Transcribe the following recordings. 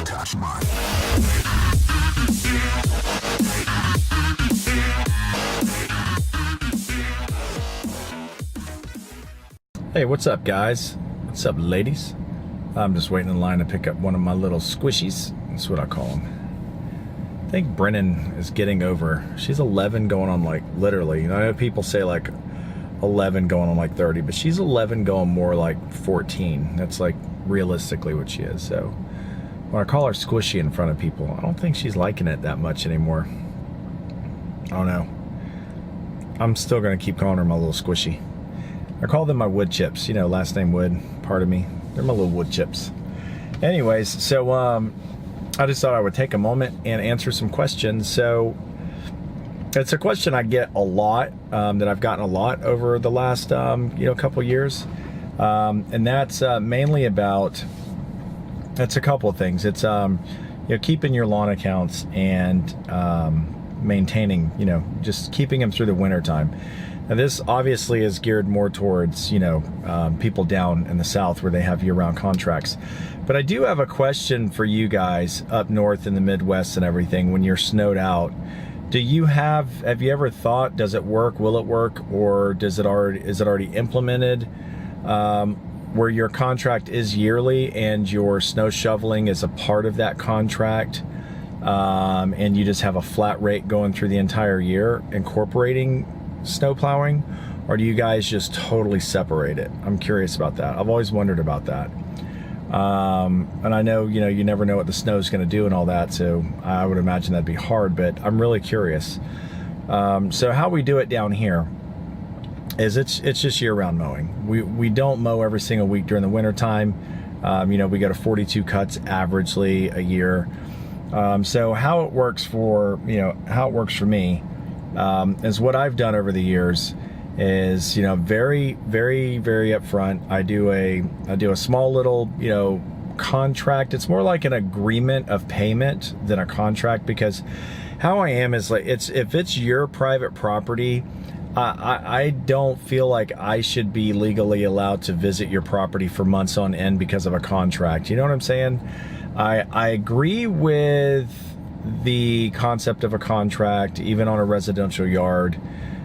GreenTouch Month. Hey, what's up, guys? What's up, ladies? I'm just waiting in line to pick up one of my little squishies. That's what I call them. I think Brennan is getting over. She's 11 going on like literally. You know, I know people say like 11 going on like 30, but she's 11 going more like 14. That's like realistically what she is. So when I call her squishy in front of people, I don't think she's liking it that much anymore. I don't know. I'm still going to keep calling her my little squishy. I call them my wood chips. You know, last name Wood, part of me. They're my little wood chips. Anyways, so I just thought I would take a moment and answer some questions. So it's a question I get a lot, that I've gotten a lot over the last couple years, and that's mainly about. It's a couple of things. It's keeping your lawn accounts and maintaining, just keeping them through the winter time. Now this obviously is geared more towards people down in the south where they have year-round contracts. But I do have a question for you guys up north in the Midwest and everything. When you're snowed out, have you ever thought, does it work, will it work, or is it already implemented, where your contract is yearly and your snow shoveling is a part of that contract, and you just have a flat rate going through the entire year incorporating snow plowing, or do you guys just totally separate it? I'm curious about that. I've always wondered about that. And I know, you never know what the snow's going to do and all that, so I would imagine that'd be hard, but I'm really curious. So how we do it down here is it's just year-round mowing. We don't mow every single week during the winter time. We go to 42 cuts averagely a year. So how it works for me is what I've done over the years is, very, very, very upfront. I do a small little, contract. It's more like an agreement of payment than a contract, because how I am is like, if it's your private property, I don't feel like I should be legally allowed to visit your property for months on end because of a contract. You know what I'm saying? I agree with the concept of a contract, even on a residential yard.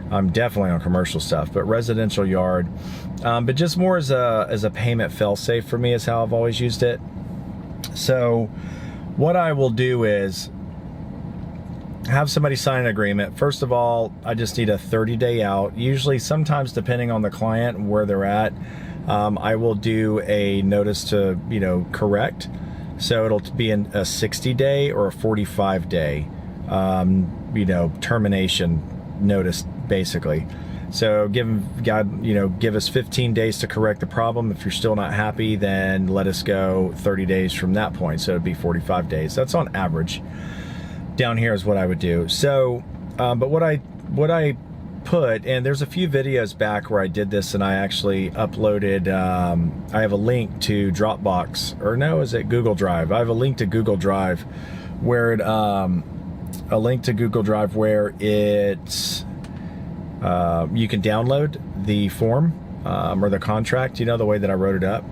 Definitely on commercial stuff, but residential yard. But just more as a payment fail-safe for me is how I've always used it. So what I will do is have somebody sign an agreement. First of all, I just need a 30-day out. Usually, sometimes depending on the client and where they're at, I will do a notice to, correct. So it'll be in a 60-day or a 45-day, termination notice, basically. So give us 15 days to correct the problem. If you're still not happy, then let us go 30 days from that point. So it'd be 45 days. That's on average. Down here is what I would do. So, but what I put, and there's a few videos back where I did this, and I actually uploaded, I have a link to Dropbox, or no, is it Google Drive? I have a link to Google Drive where it's, you can download the form, or the contract, the way that I wrote it up.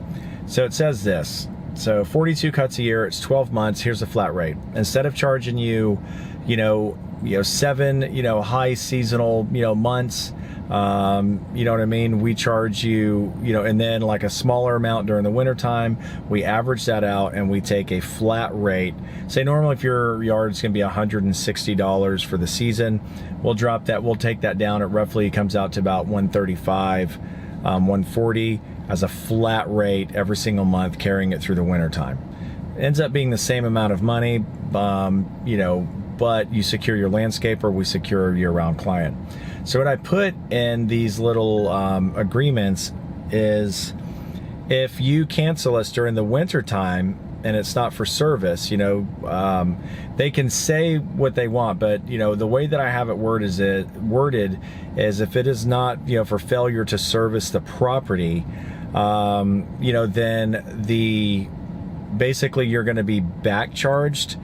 So it says this. So 42 cuts a year, it's 12 months, here's a flat rate. Instead of charging you, 7, high seasonal, months, you know what I mean? We charge you, and then like a smaller amount during the winter time. We average that out and we take a flat rate. Say normally if your yard's gonna be $160 for the season, we'll take that down. It roughly comes out to about $135, $140 as a flat rate every single month, carrying it through the winter time. It ends up being the same amount of money, but you secure your landscaper, we secure a year-round client. So what I put in these little agreements is, if you cancel us during the winter time and it's not for service, they can say what they want, but the way that I have it worded is if it is not for failure to service the property, then basically you're going to be back charged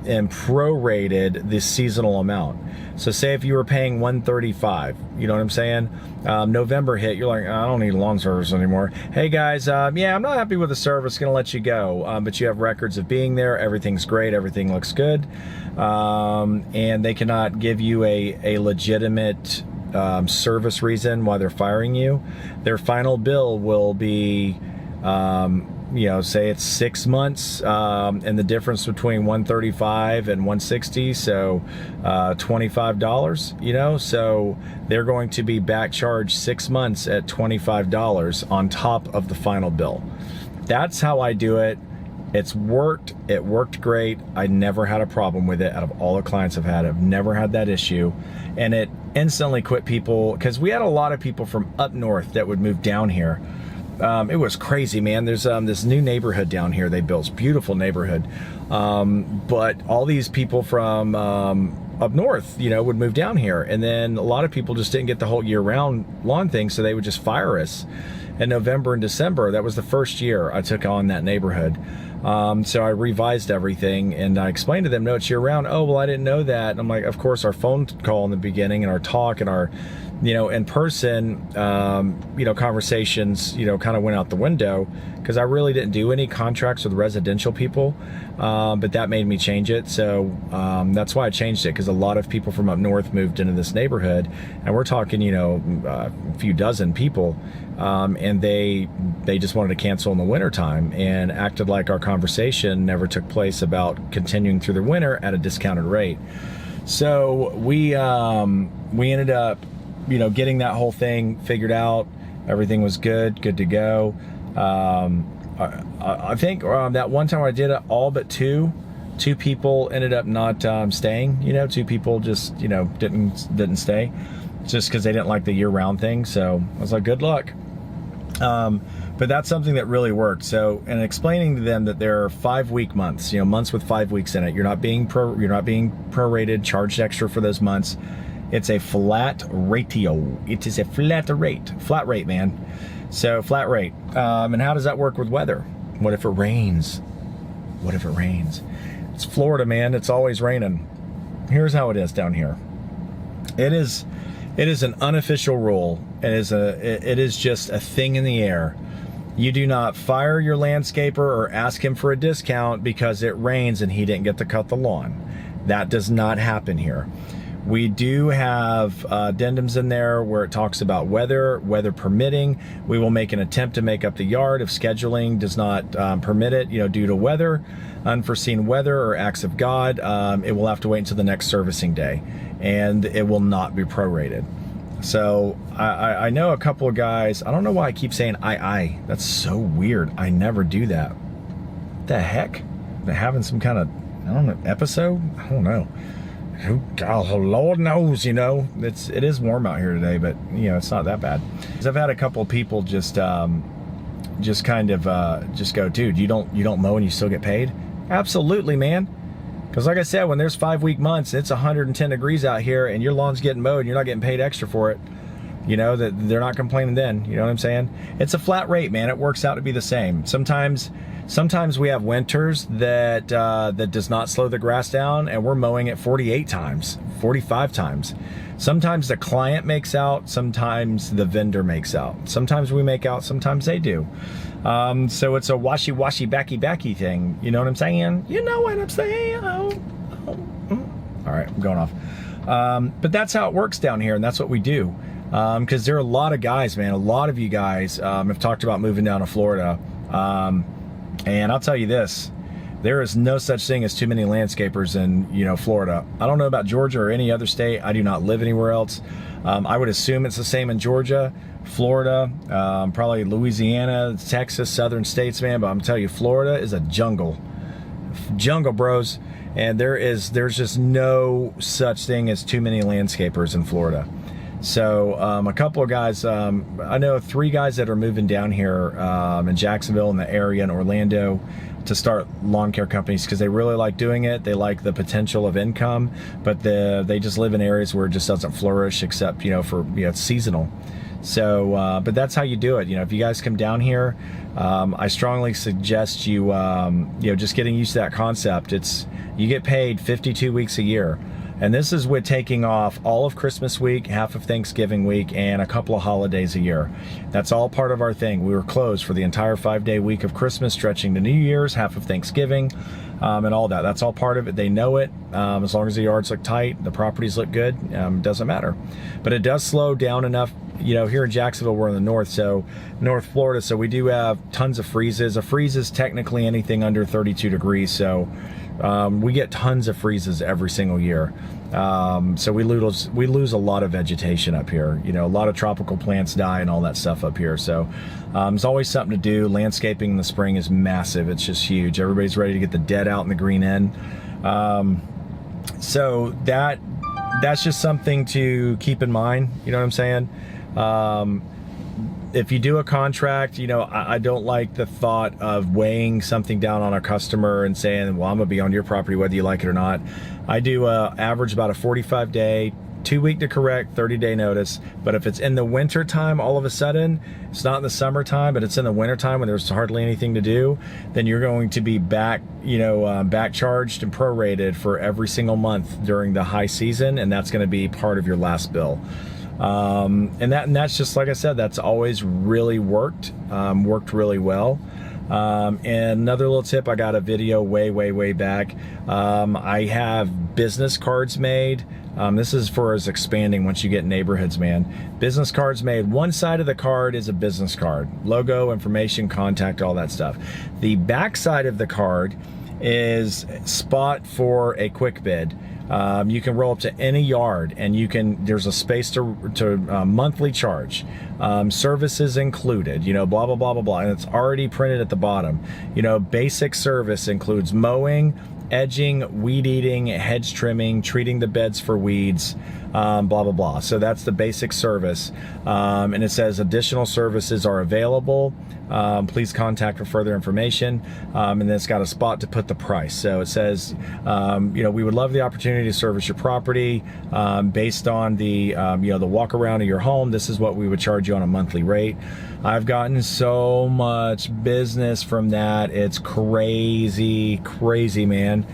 and prorated the seasonal amount. So say if you were paying $135, you know what I'm saying? November hit, you're like, I don't need lawn service anymore. Hey guys, yeah, I'm not happy with the service, gonna let you go. But you have records of being there, everything's great, everything looks good. And they cannot give you a legitimate service reason why they're firing you. Their final bill will be, you know, say it's 6 months, and the difference between 135 and 160, so $25, you know, so they're going to be back charged 6 months at $25 on top of the final bill. That's how I do it. It's worked. It worked great. I never had a problem with it. Out of all the clients I've had, I've never had that issue. And it instantly quit people, because we had a lot of people from up north that would move down here. It was crazy, man. There's this new neighborhood down here they built. It's a beautiful neighborhood. But all these people from up north, you know, would move down here. And then a lot of people just didn't get the whole year-round lawn thing, so they would just fire us in November and December. That was the first year I took on that neighborhood. So I revised everything, and I explained to them, no, it's year-round. Oh, well, I didn't know that. And I'm like, of course, our phone call in the beginning and our talk and our, you know, in person, you know, conversations, you know, kind of went out the window, because I really didn't do any contracts with residential people, but that made me change it. So that's why I changed it, because a lot of people from up north moved into this neighborhood, and we're talking, you know, a few dozen people, and they just wanted to cancel in the wintertime, and acted like our conversation never took place about continuing through the winter at a discounted rate. So we ended up, you know, getting that whole thing figured out. Everything was good to go. I think that one time I did it, all but two people ended up not staying. You know, 2 people just, you know, didn't stay, just because they didn't like the year-round thing. So I was like, good luck. But that's something that really worked. So, and explaining to them that there are 5-week months, you know, months with 5 weeks in it. You're not being prorated, charged extra for those months. It's a flat ratio. It is a flat rate, man. So flat rate. And how does that work with weather? What if it rains? What if it rains? It's Florida, man. It's always raining. Here's how it is down here. It is an unofficial rule. It is just a thing in the air. You do not fire your landscaper or ask him for a discount because it rains and he didn't get to cut the lawn. That does not happen here. We do have addendums in there where it talks about weather permitting. We will make an attempt to make up the yard if scheduling does not permit it, you know, due to weather, unforeseen weather, or acts of God. It will have to wait until the next servicing day, and it will not be prorated. So I know a couple of guys. I don't know why I keep saying I. That's so weird. I never do that. What the heck? They're having some kind of, I don't know, episode? I don't know. God, Lord knows, you know. It is warm out here today, but you know, it's not that bad. Because I've had a couple of people just kind of just go, dude, you don't mow and you still get paid? Absolutely, man. Because like I said, when there's 5-week months, it's 110 degrees out here, and your lawn's getting mowed, and you're not getting paid extra for it. You know, that they're not complaining then. You know what I'm saying? It's a flat rate, man. It works out to be the same. Sometimes we have winters that does not slow the grass down, and we're mowing it 48 times, 45 times. Sometimes the client makes out, sometimes the vendor makes out. Sometimes we make out, sometimes they do. So it's a washy, backy thing. You know what I'm saying? You know what I'm saying? Oh. All right, I'm going off. But that's how it works down here, and that's what we do. Because there are a lot of guys, man. A lot of you guys have talked about moving down to Florida. And I'll tell you this, there is no such thing as too many landscapers in, you know, Florida. I don't know about Georgia or any other state. I do not live anywhere else. I would assume it's the same in Georgia, Florida, probably Louisiana, Texas, southern states, man. But I'm telling you, Florida is a jungle, bros. And there's just no such thing as too many landscapers in Florida. So a couple of guys, I know 3 guys that are moving down here in Jacksonville, in the area, in Orlando, to start lawn care companies, because they really like doing it. They like the potential of income, but they just live in areas where it just doesn't flourish, except, you know, for, you know, it's seasonal. So, but that's how you do it. You know, if you guys come down here, I strongly suggest you, you know, just getting used to that concept. You get paid 52 weeks a year. And this is with taking off all of Christmas week, half of Thanksgiving week, and a couple of holidays a year. That's all part of our thing. We were closed for the entire 5-day week of Christmas, stretching to New Year's, half of Thanksgiving, and all that. That's all part of it. They know it. As long as the yards look tight, the properties look good, it doesn't matter. But it does slow down enough. You know, here in Jacksonville, we're in the north, so North Florida, so we do have tons of freezes. A freeze is technically anything under 32 degrees, so we get tons of freezes every single year. So we lose a lot of vegetation up here. You know, a lot of tropical plants die and all that stuff up here. So there's always something to do. Landscaping in the spring is massive. It's just huge. Everybody's ready to get the dead out and the green in. So that's just something to keep in mind. You know what I'm saying? If you do a contract, you know, I don't like the thought of weighing something down on a customer and saying, well, I'm gonna be on your property whether you like it or not. I do average about a 45-day, 2-week to correct, 30-day notice. But if it's in the winter time, all of a sudden, it's not in the summertime, but it's in the winter time when there's hardly anything to do, then you're going to be back, you know, back charged and prorated for every single month during the high season, and that's gonna be part of your last bill. And that's just, like I said, that's always really worked really well. And another little tip, I got a video way back. I have business cards made. This is for us expanding once you get neighborhoods, man. Business cards made. One side of the card is a business card. Logo, information, contact, all that stuff. The back side of the card is spot for a quick bid. You can roll up to any yard, and there's a space to monthly charge, services included, you know, blah blah blah blah blah, and it's already printed at the bottom. You know, basic service includes mowing, edging, weed eating, hedge trimming, treating the beds for weeds, blah blah blah. So that's the basic service, and it says additional services are available. Please contact for further information, and then it's got a spot to put the price. So it says, you know, we would love the opportunity to service your property based on the you know, the walk around of your home. This is what we would charge you on a monthly rate. I've gotten so much business from that. It's crazy, man.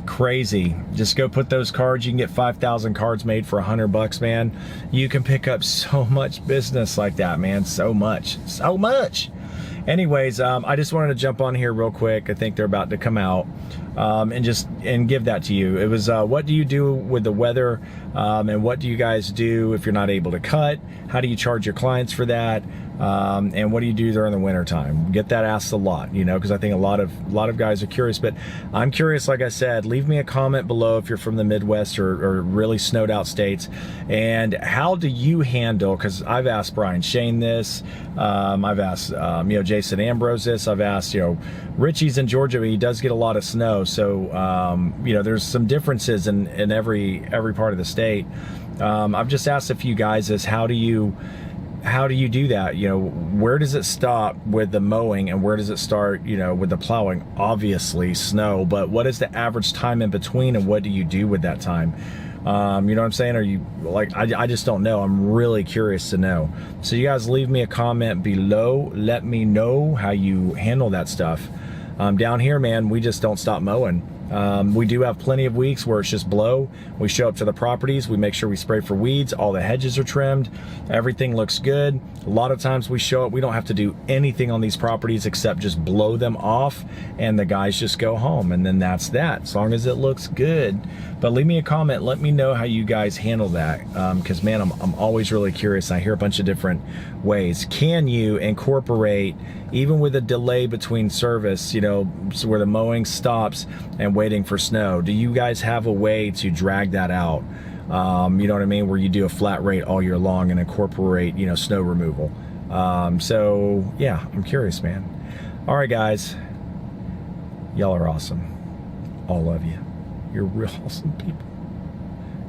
Crazy. Just go put those cards. You can get 5,000 cards made for $100, man. You can pick up so much business like that, man. So much. Anyways, I just wanted to jump on here real quick. I think they're about to come out, and give that to you. It was what do you do with the weather, and what do you guys do if you're not able to cut? How do you charge your clients for that? And what do you do during the winter time? Get that asked a lot, you know, because I think a lot of guys are curious. But I'm curious, like I said, leave me a comment below if you're from the Midwest or really snowed out states, and how do you handle? Because I've asked Brian Shane this, I've asked you know, Jason Ambrose this, I've asked, you know, Richie's in Georgia, but he does get a lot of snow, so you know, there's some differences in every part of the state. I've just asked a few guys this: how do you do that? You know, where does it stop with the mowing and where does it start, you know, with the plowing? Obviously snow, but what is the average time in between, and what do you do with that time? You know what I'm saying? Are you like, I just don't know. I'm really curious to know. So you guys leave me a comment below. Let me know how you handle that stuff. Down here, man, we just don't stop mowing. We do have plenty of weeks where it's just blow. We show up to the properties, we make sure we spray for weeds, all the hedges are trimmed, everything looks good. A lot of times we show up, we don't have to do anything on these properties except just blow them off, and the guys just go home, and then that's that, as long as it looks good. But leave me a comment, let me know how you guys handle that, because man, I'm always really curious. I hear a bunch of different ways. Can you incorporate, even with a delay between service, you know, so where the mowing stops and waiting for snow, do you guys have a way to drag that out? You know what I mean, where you do a flat rate all year long and incorporate, you know, snow removal. So yeah, I'm curious, man. All right, guys, y'all are awesome, all of you. You're real awesome people.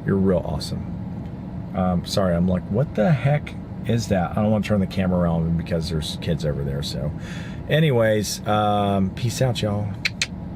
You're real awesome. Sorry, I'm like, what the heck is that? I don't want to turn the camera around because there's kids over there. So anyways, peace out, y'all.